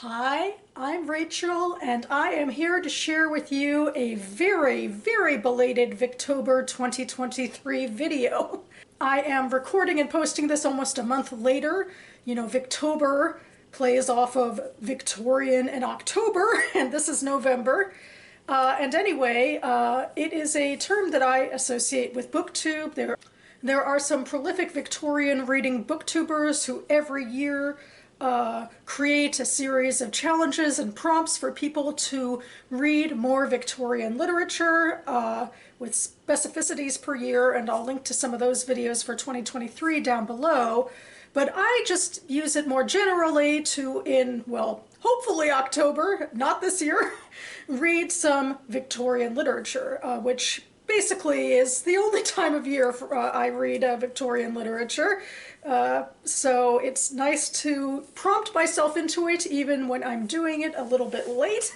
Hi, I'm Rachel, and I am here to share with you a very, very belated Victober 2023 video. I am recording and posting this almost a month later. You know, Victober plays off of Victorian and October, and this is November. And anyway, it is a term that I associate with BookTube. There are some prolific Victorian reading booktubers who every year create a series of challenges and prompts for people to read more Victorian literature with specificities per year, and I'll link to some of those videos for 2023 down below. But I just use it more generally to, well, hopefully October, not this year, read some Victorian literature, which basically is the only time of year I read Victorian literature. So it's nice to prompt myself into it even when I'm doing it a little bit late.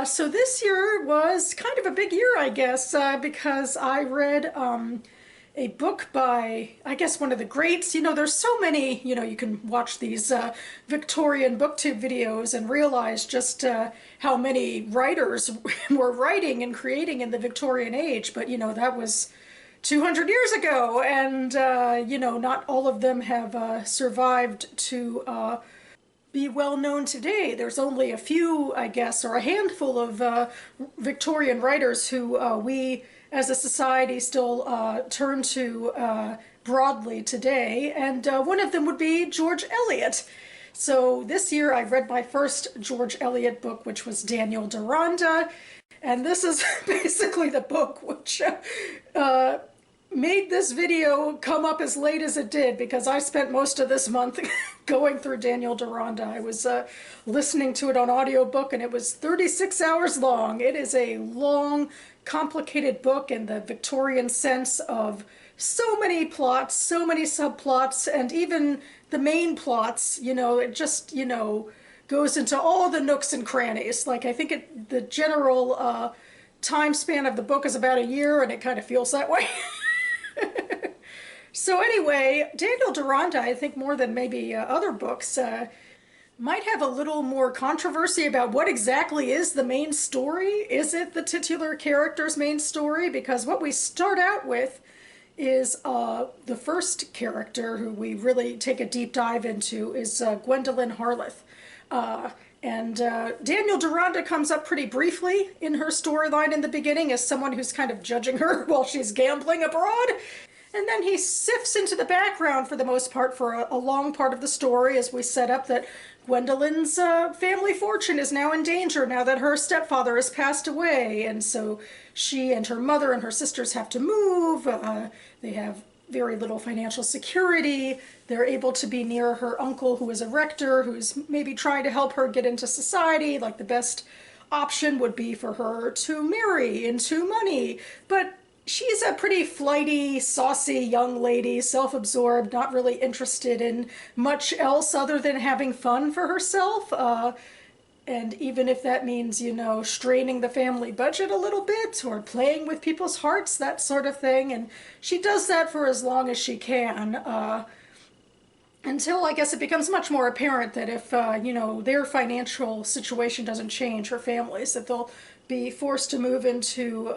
So this year was kind of a big year, I guess, because I read a book by, I guess, one of the greats. You know, there's so many, you can watch these Victorian booktube videos and realize just how many writers were writing and creating in the Victorian age. But, that was 200 years ago, and, not all of them have survived to be well known today. There's only a few, I guess, or a handful of Victorian writers who we as a society still turn to broadly today, and one of them would be George Eliot. So this year I read my first George Eliot book, which was Daniel Deronda, and this is basically the book which made this video come up as late as it did, because I spent most of this month going through Daniel Deronda. I was listening to it on audiobook, and it was 36 hours long. It is a long, complicated book in the Victorian sense of so many plots, so many subplots, and even the main plots, it just, goes into all the nooks and crannies. Like, I think the general time span of the book is about a year, and it kind of feels that way. So anyway, Daniel Deronda, I think more than maybe other books, might have a little more controversy about what exactly is the main story. Is it the titular character's main story? Because what we start out with is the first character who we really take a deep dive into is Gwendolyn Harleth. And Daniel Deronda comes up pretty briefly in her storyline in the beginning as someone who's kind of judging her while she's gambling abroad. And then he sifts into the background for the most part for a long part of the story as we set up that Gwendolyn's family fortune is now in danger now that her stepfather has passed away. And so she and her mother and her sisters have to move. They have very little financial security. They're able to be near her uncle, who is a rector, who's maybe trying to help her get into society. Like, the best option would be for her to marry into money. But she's a pretty flighty, saucy young lady, self-absorbed, not really interested in much else other than having fun for herself. And even if that means, straining the family budget a little bit or playing with people's hearts, that sort of thing. And she does that for as long as she can, until I guess it becomes much more apparent that if, their financial situation doesn't change, her family's, that they'll be forced to move into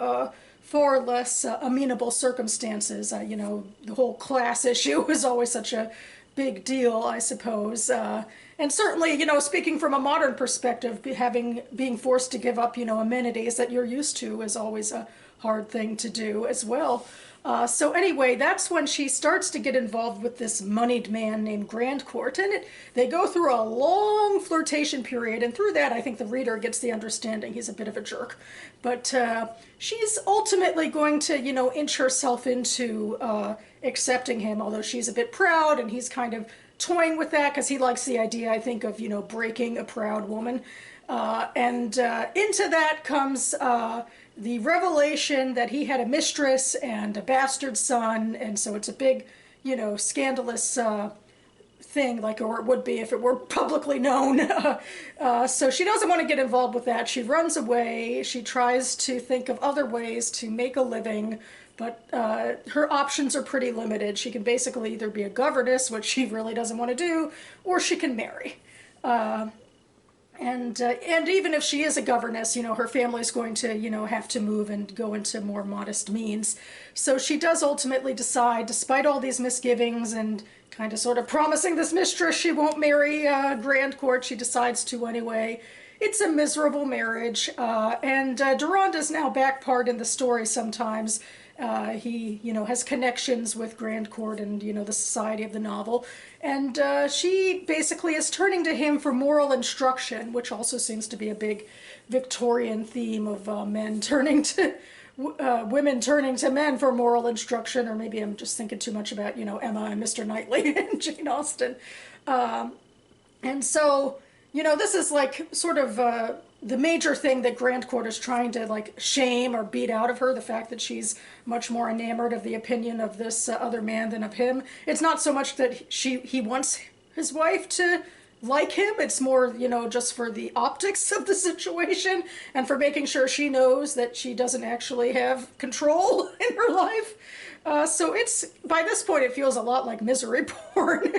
far less amenable circumstances. The whole class issue is always such a big deal, I suppose. And certainly, speaking from a modern perspective, being forced to give up, amenities that you're used to is always a hard thing to do as well. So anyway, that's when she starts to get involved with this moneyed man named Grandcourt, and they go through a long flirtation period, and through that I think the reader gets the understanding he's a bit of a jerk. But she's ultimately going to, inch herself into accepting him, although she's a bit proud, and he's kind of toying with that because he likes the idea, I think, of, breaking a proud woman. And into that comes the revelation that he had a mistress and a bastard son, and so it's a big, scandalous thing, or it would be if it were publicly known. So she doesn't want to get involved with that. She runs away. She tries to think of other ways to make a living, but her options are pretty limited. She can basically either be a governess, which she really doesn't want to do, or she can marry. And even if she is a governess, you know, her family's going to, you know, have to move and go into more modest means. So she does ultimately decide, despite all these misgivings and kind of sort of promising this mistress she won't marry Grand Court, she decides to anyway. It's a miserable marriage, and DERONDA's now back part in the story sometimes. He, you know, has connections with Grand Court and, you know, the society of the novel. And she basically is turning to him for moral instruction, which also seems to be a big Victorian theme of men turning to, women turning to men for moral instruction. Or maybe I'm just thinking too much about, you know, Emma and Mr. Knightley and Jane Austen. And so, you know, this is like sort of the major thing that Grand Court is trying to like shame or beat out of her, the fact that she's much more enamored of the opinion of this other man than of him. It's not so much that he wants his wife to like him, it's more, you know, just for the optics of the situation and for making sure she knows that she doesn't actually have control in her life. So it's, by this point, it feels a lot like misery porn.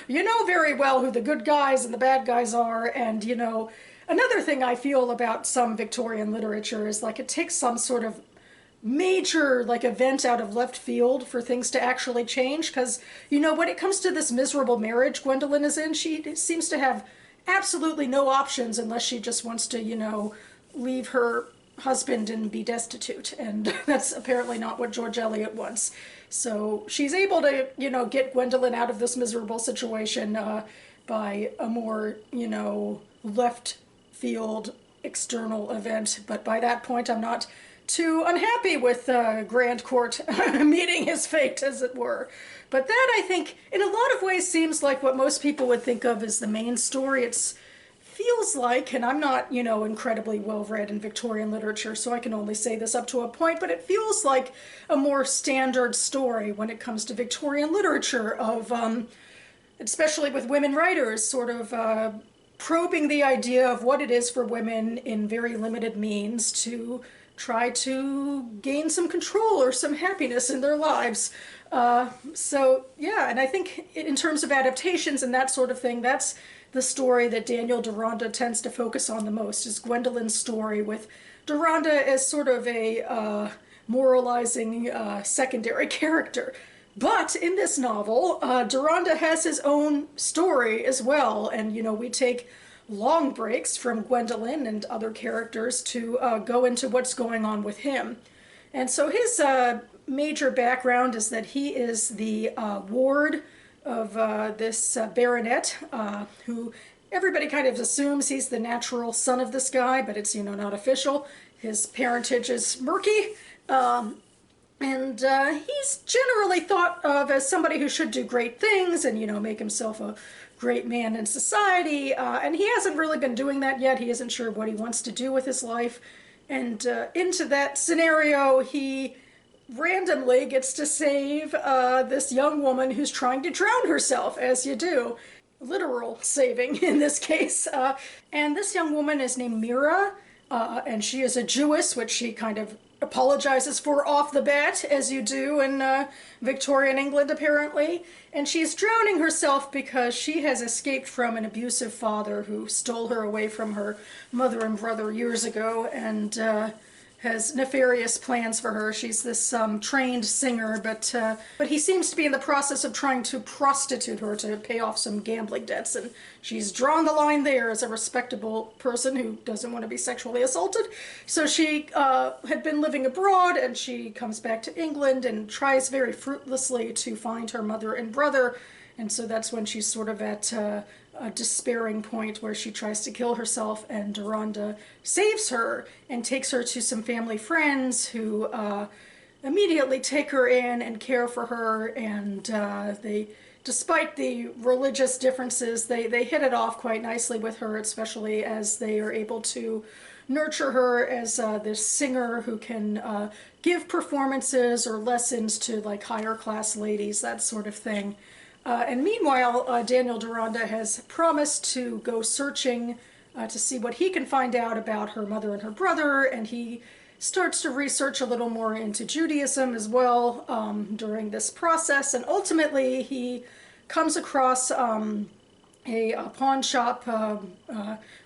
You know very well who the good guys and the bad guys are, and, you know, another thing I feel about some Victorian literature is like it takes some sort of major like event out of left field for things to actually change, because, you know, when it comes to this miserable marriage Gwendolyn is in, she seems to have absolutely no options unless she just wants to, you know, leave her husband and be destitute, and that's apparently not what George Eliot wants. So she's able to, you know, get Gwendolyn out of this miserable situation by a more, you know, left field external event. But by that point I'm not too unhappy with Grand Court meeting his fate, as it were. But that, I think, in a lot of ways seems like what most people would think of as the main story. It's feels like, and I'm not, you know, incredibly well-read in Victorian literature, so I can only say this up to a point, but it feels like a more standard story when it comes to Victorian literature of, especially with women writers, sort of probing the idea of what it is for women in very limited means to try to gain some control or some happiness in their lives. So yeah, and I think in terms of adaptations and that sort of thing, that's the story that Daniel DeRonda tends to focus on the most, is Gwendolyn's story, with DeRonda as sort of a moralizing secondary character. But in this novel, DeRonda has his own story as well, and, you know, we take long breaks from Gwendolyn and other characters to go into what's going on with him. And so his major background is that he is the ward of this baronet, who everybody kind of assumes he's the natural son of this guy, but it's, you know, not official. His parentage is murky, and he's generally thought of as somebody who should do great things and, you know, make himself a great man in society, and he hasn't really been doing that yet. He isn't sure what he wants to do with his life, and into that scenario he randomly gets to save this young woman who's trying to drown herself, as you do. Literal saving in this case. And this young woman is named Mira, and she is a Jewess, which she kind of apologizes for off the bat, as you do in Victorian England, apparently. And she's drowning herself because she has escaped from an abusive father who stole her away from her mother and brother years ago, and has nefarious plans for her. She's this trained singer, but he seems to be in the process of trying to prostitute her to pay off some gambling debts, and she's drawn the line there as a respectable person who doesn't want to be sexually assaulted. So she had been living abroad, and she comes back to England and tries very fruitlessly to find her mother and brother, and so that's when she's sort of at a despairing point where she tries to kill herself, and DeRonda saves her and takes her to some family friends who immediately take her in and care for her, and they, despite the religious differences, they hit it off quite nicely with her, especially as they are able to nurture her as this singer who can give performances or lessons to like higher class ladies, that sort of thing. And meanwhile, Daniel DeRonda has promised to go searching to see what he can find out about her mother and her brother, and he starts to research a little more into Judaism as well during this process, and ultimately he comes across a pawn shop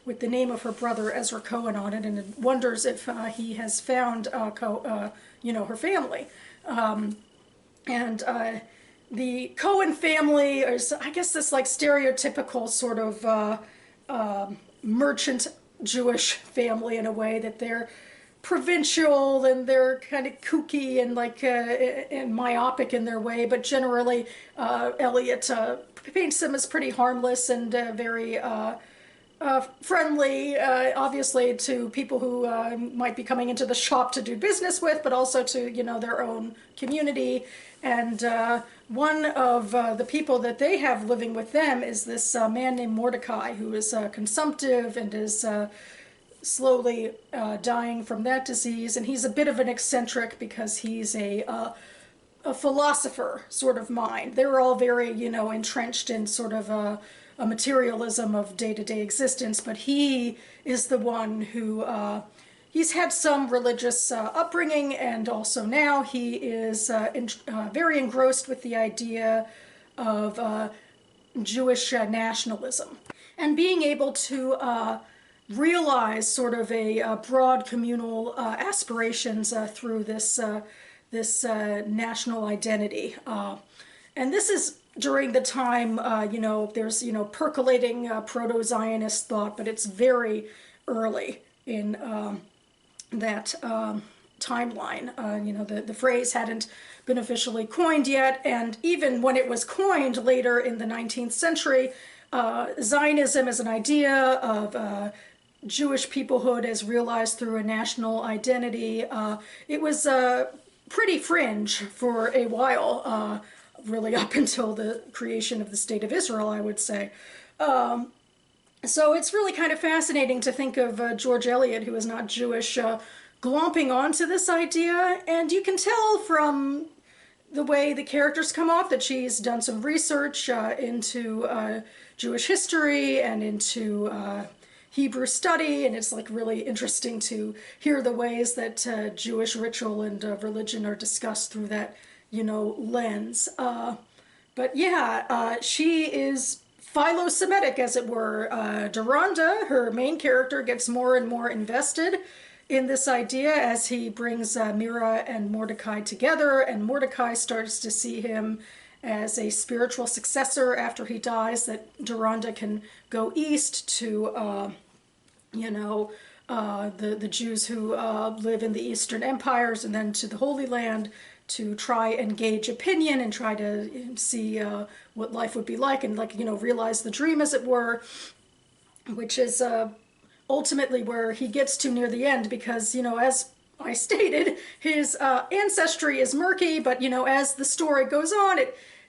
with the name of her brother Ezra Cohen on it, and wonders if he has found her family. And the Cohen family is, I guess, this like stereotypical sort of merchant Jewish family, in a way that they're provincial and they're kind of kooky and like and myopic in their way, but generally Elliot paints them as pretty harmless and very friendly, obviously, to people who might be coming into the shop to do business with, but also to, their own community. And one of the people that they have living with them is this man named Mordecai, who is consumptive and is slowly dying from that disease. And he's a bit of an eccentric because he's a philosopher sort of mind. They're all very, entrenched in sort of a materialism of day-to-day existence, but he is the one who, he's had some religious upbringing, and also now he is very engrossed with the idea of Jewish nationalism, and being able to realize sort of a broad communal aspirations through this national identity. And this is during the time, there's, percolating proto-Zionist thought, but it's very early in that timeline. The phrase hadn't been officially coined yet, and even when it was coined later in the 19th century, Zionism as an idea of Jewish peoplehood as realized through a national identity, it was pretty fringe for a while, really up until the creation of the State of Israel, I would say. So it's really kind of fascinating to think of George Eliot, who is not Jewish, glomping onto this idea, and you can tell from the way the characters come off that she's done some research into Jewish history and into Hebrew study, and it's like really interesting to hear the ways that Jewish ritual and religion are discussed through that, lens. But yeah, she is philo-Semitic, as it were. DERONDA, her main character, gets more and more invested in this idea as he brings Mira and Mordecai together, and Mordecai starts to see him as a spiritual successor after he dies, that DERONDA can go east to, the Jews who live in the Eastern Empires, and then to the Holy Land to try and gauge opinion and try to see what life would be like, and realize the dream, as it were, which is ultimately where he gets to near the end, because, as I stated, his ancestry is murky, but, as the story goes on,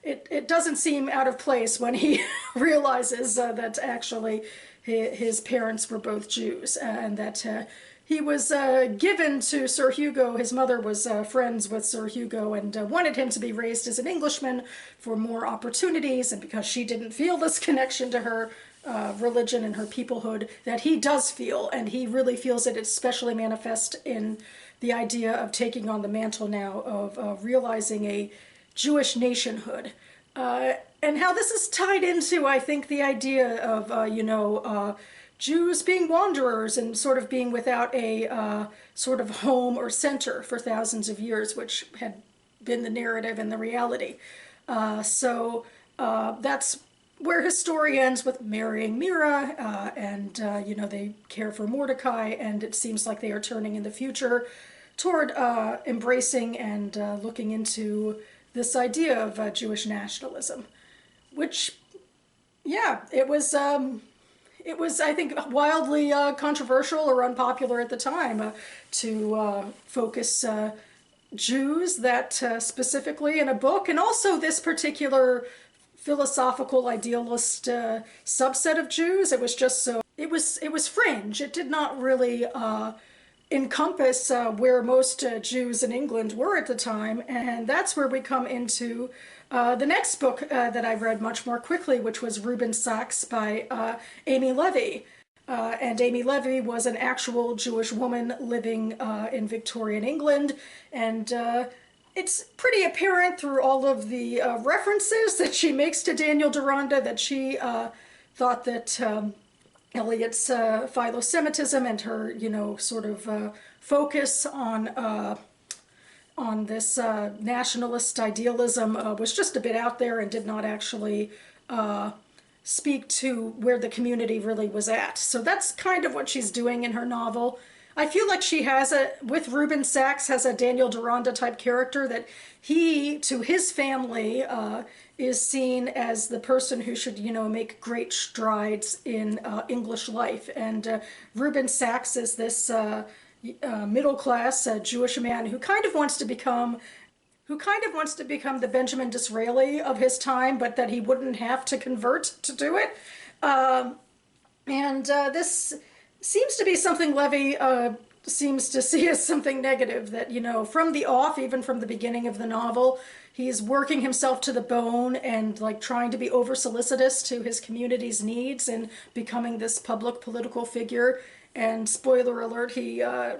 it doesn't seem out of place when he realizes that actually his parents were both Jews, and that he was given to Sir Hugo. His mother was friends with Sir Hugo and wanted him to be raised as an Englishman for more opportunities, and because she didn't feel this connection to her religion and her peoplehood that he does feel, and he really feels it especially manifest in the idea of taking on the mantle now of realizing a Jewish nationhood. And how this is tied into, I think, the idea of, Jews being wanderers and sort of being without a sort of home or center for thousands of years, which had been the narrative and the reality. So that's where his story ends, with marrying Mira, and, they care for Mordecai, and it seems like they are turning in the future toward embracing and looking into this idea of Jewish nationalism, which, yeah, it was, I think, wildly controversial or unpopular at the time to focus Jews that specifically in a book, and also this particular philosophical idealist subset of Jews. It was just so, it was fringe. It did not really encompass where most Jews in England were at the time, and that's where we come into the next book that I read much more quickly, which was REUBEN SACHS by Amy Levy. And Amy Levy was an actual Jewish woman living in Victorian England, and it's pretty apparent through all of the references that she makes to Daniel DERONDA that she thought that Elliot's philo-Semitism and her, you know, sort of focus on this nationalist idealism was just a bit out there and did not actually speak to where the community really was at. So that's kind of what she's doing in her novel. I feel like she has with Reuben Sachs, has a Daniel Deronda type character that he, to his family, is seen as the person who should, you know, make great strides in English life. And Reuben Sachs is this middle-class Jewish man who kind of wants to become the Benjamin Disraeli of his time, but that he wouldn't have to convert to do it. This seems to be something Levy seems to see as something negative, that, you know, from the off, even from the beginning of the novel, he's working himself to the bone and like trying to be over solicitous to his community's needs and becoming this public political figure. And spoiler alert, he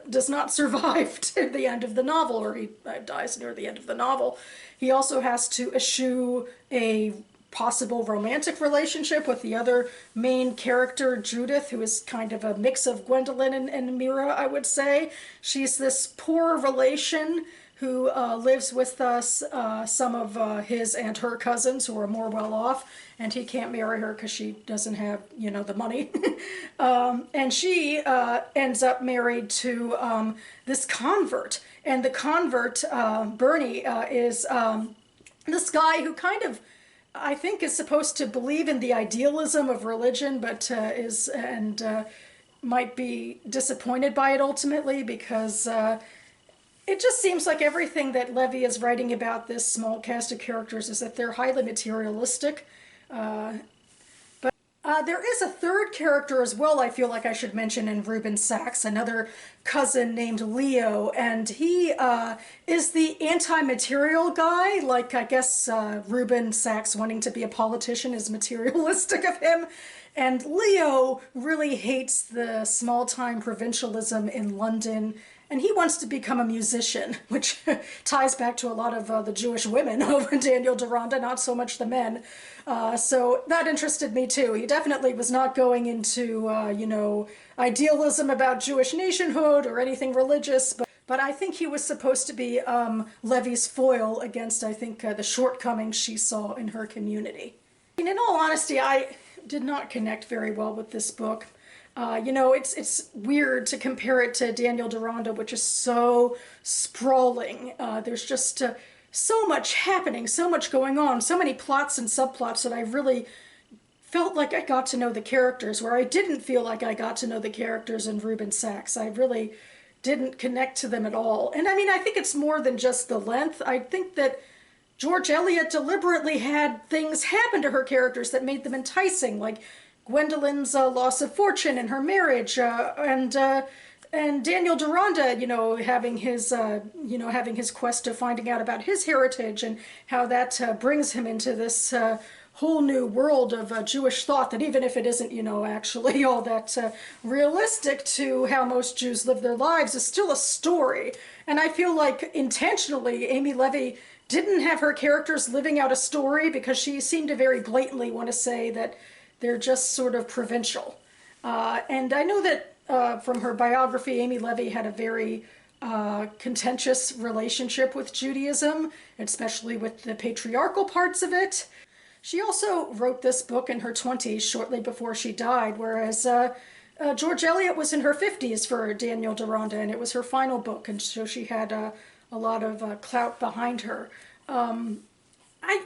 does not survive to the end of the novel, or he dies near the end of the novel. He also has to eschew a possible romantic relationship with the other main character, Judith, who is kind of a mix of Gwendolyn and Mira, I would say. She's this poor relation who lives with us, some of his and her cousins who are more well off, and he can't marry her because she doesn't have, you know, the money. And she ends up married to this convert, and the convert, Bernie, is this guy who kind of, I think, is supposed to believe in the idealism of religion, but might be disappointed by it ultimately, because it just seems like everything that Levy is writing about this small cast of characters is that they're highly materialistic. There is a third character as well I feel like I should mention in Reuben Sachs, another cousin named Leo, and he is the anti-material guy. Like, I guess Reuben Sachs wanting to be a politician is materialistic of him. And Leo really hates the small-time provincialism in London, and he wants to become a musician, which ties back to a lot of the Jewish women over Daniel Deronda, not so much the men. So that interested me too. He definitely was not going into, you know, idealism about Jewish nationhood or anything religious, but I think he was supposed to be Levy's foil against, I think, the shortcomings she saw in her community. And in all honesty, I did not connect very well with this book. You know, it's weird to compare it to Daniel Deronda, which is so sprawling. There's just so much happening, so much going on, so many plots and subplots that I really felt like I got to know the characters, where I didn't feel like I got to know the characters in Reuben Sachs. I really didn't connect to them at all. And I mean, I think it's more than just the length. I think that George Eliot deliberately had things happen to her characters that made them enticing, like Gwendolyn's loss of fortune and her marriage, and Daniel Deronda, you know, having his quest to finding out about his heritage and how that brings him into this whole new world of Jewish thought that, even if it isn't, you know, actually all that realistic to how most Jews live their lives, is still a story. And I feel like intentionally Amy Levy didn't have her characters living out a story, because she seemed to very blatantly want to say that they're just sort of provincial. And I know that from her biography, Amy Levy had a very contentious relationship with Judaism, especially with the patriarchal parts of it. She also wrote this book in her 20s, shortly before she died, whereas George Eliot was in her 50s for Daniel Deronda, and it was her final book, and so she had a lot of clout behind her. I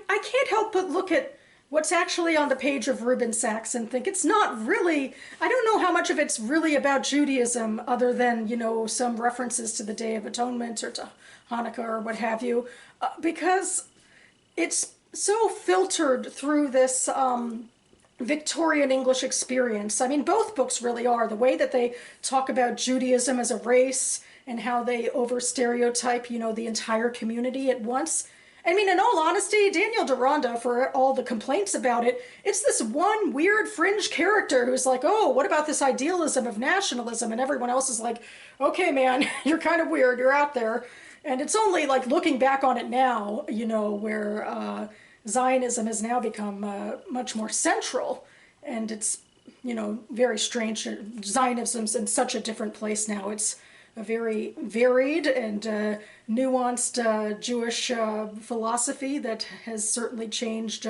can't help but look at what's actually on the page of Reuben Sachs and think it's not really, I don't know how much of it's really about Judaism, other than, you know, some references to the Day of Atonement or to Hanukkah or what have you, because it's so filtered through this Victorian English experience. I mean, both books really are. The way that they talk about Judaism as a race and how they over-stereotype, you know, the entire community at once. I mean, in all honesty, Daniel Deronda, for all the complaints about it, it's this one weird fringe character who's like, oh, what about this idealism of nationalism? And everyone else is like, okay, man, you're kind of weird, you're out there. And it's only like looking back on it now, you know, where Zionism has now become much more central. and it's, very strange. Zionism's in such a different place now. It's a very varied and nuanced Jewish philosophy that has certainly changed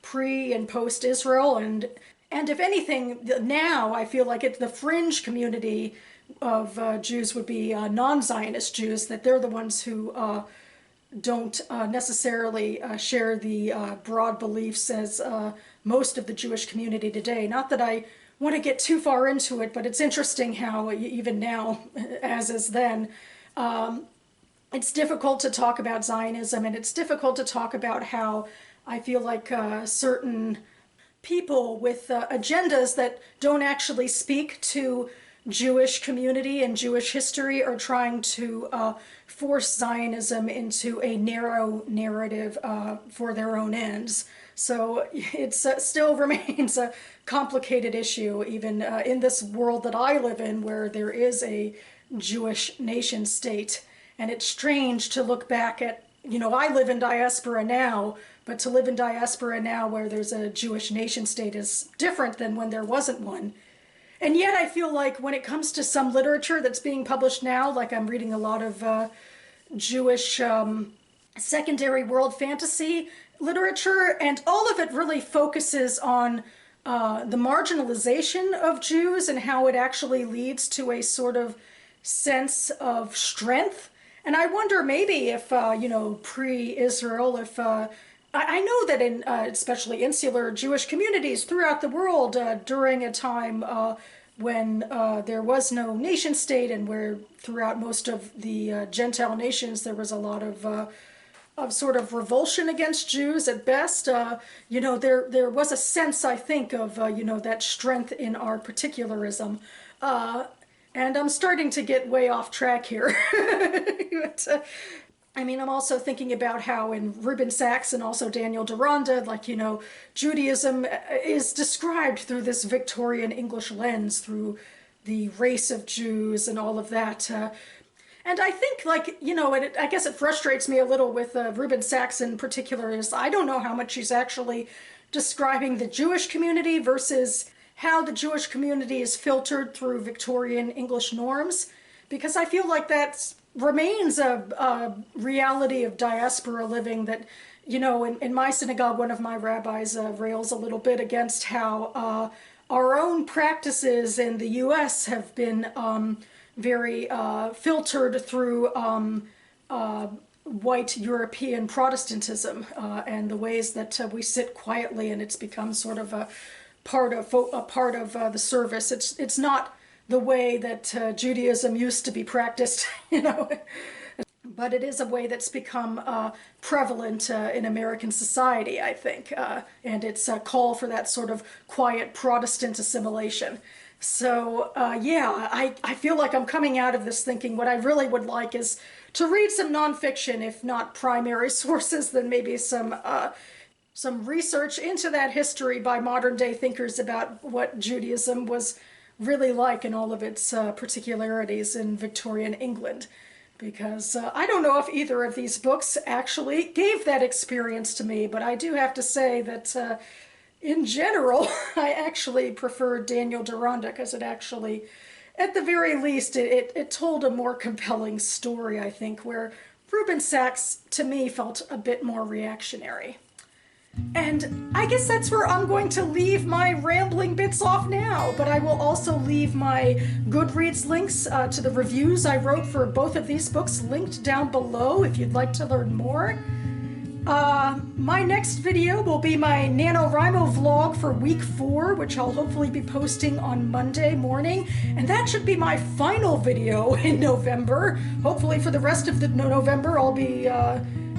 pre and post Israel, and if anything, now I feel like it's the fringe community of Jews would be non-Zionist Jews, that they're the ones who don't necessarily share the broad beliefs as most of the Jewish community today. Not that I want to get too far into it, but it's interesting how even now, as is then, it's difficult to talk about Zionism, and it's difficult to talk about how I feel like certain people with agendas that don't actually speak to Jewish community and Jewish history are trying to force Zionism into a narrow narrative for their own ends. So it still remains a complicated issue, even in this world that I live in, where there is a Jewish nation state. And it's strange to look back at, I live in diaspora now, but to live in diaspora now where there's a Jewish nation state is different than when there wasn't one. And yet I feel like when it comes to some literature that's being published now, like I'm reading a lot of Jewish secondary world fantasy literature, and all of it really focuses on the marginalization of Jews and how it actually leads to a sort of sense of strength. And I wonder maybe if, pre-Israel, if I know that in especially insular Jewish communities throughout the world during a time when there was no nation state, and where throughout most of the Gentile nations there was a lot of sort of revulsion against Jews at best. There was a sense, I think, of that strength in our particularism. And I'm starting to get way off track here. But, I'm also thinking about how in Reuben Sachs and also Daniel DERONDA, Judaism is described through this Victorian English lens, through the race of Jews and all of that. And I think, I guess it frustrates me a little with Reuben Sachs in particular, is I don't know how much he's actually describing the Jewish community versus how the Jewish community is filtered through Victorian English norms, because I feel like that remains a reality of diaspora living that, in my synagogue, one of my rabbis rails a little bit against how our own practices in the U.S. have been very filtered through white European Protestantism and the ways that we sit quietly, and it's become sort of a part of the service. It's not the way that Judaism used to be practiced, but it is a way that's become prevalent in American society, I think, and it's a call for that sort of quiet Protestant assimilation. So I feel like I'm coming out of this thinking what I really would like is to read some nonfiction, if not primary sources, then maybe some research into that history by modern day thinkers about what Judaism was really like in all of its particularities in Victorian England. Because I don't know if either of these books actually gave that experience to me, but I do have to say that in general, I actually prefer Daniel DERONDA, because it actually, at the very least, it told a more compelling story, I think, where Reuben Sachs, to me, felt a bit more reactionary. And I guess that's where I'm going to leave my rambling bits off now, but I will also leave my Goodreads links to the reviews I wrote for both of these books linked down below if you'd like to learn more. My next video will be my NaNoWriMo vlog for week 4, which I'll hopefully be posting on Monday morning, and that should be my final video in November. Hopefully for the rest of the November I'll be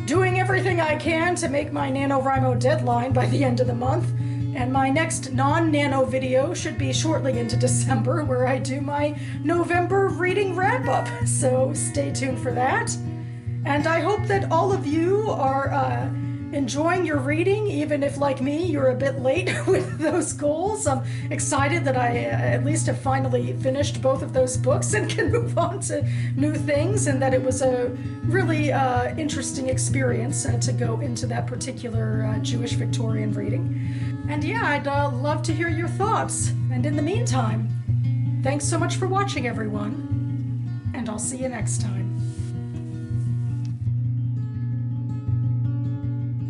doing everything I can to make my NaNoWriMo deadline by the end of the month. And my next non-nano video should be shortly into December, where I do my November reading wrap-up. So stay tuned for that. And I hope that all of you are enjoying your reading, even if, like me, you're a bit late with those goals. I'm excited that I at least have finally finished both of those books and can move on to new things, and that it was a really interesting experience to go into that particular Jewish Victorian reading. And yeah, I'd love to hear your thoughts. And in the meantime, thanks so much for watching, everyone. And I'll see you next time.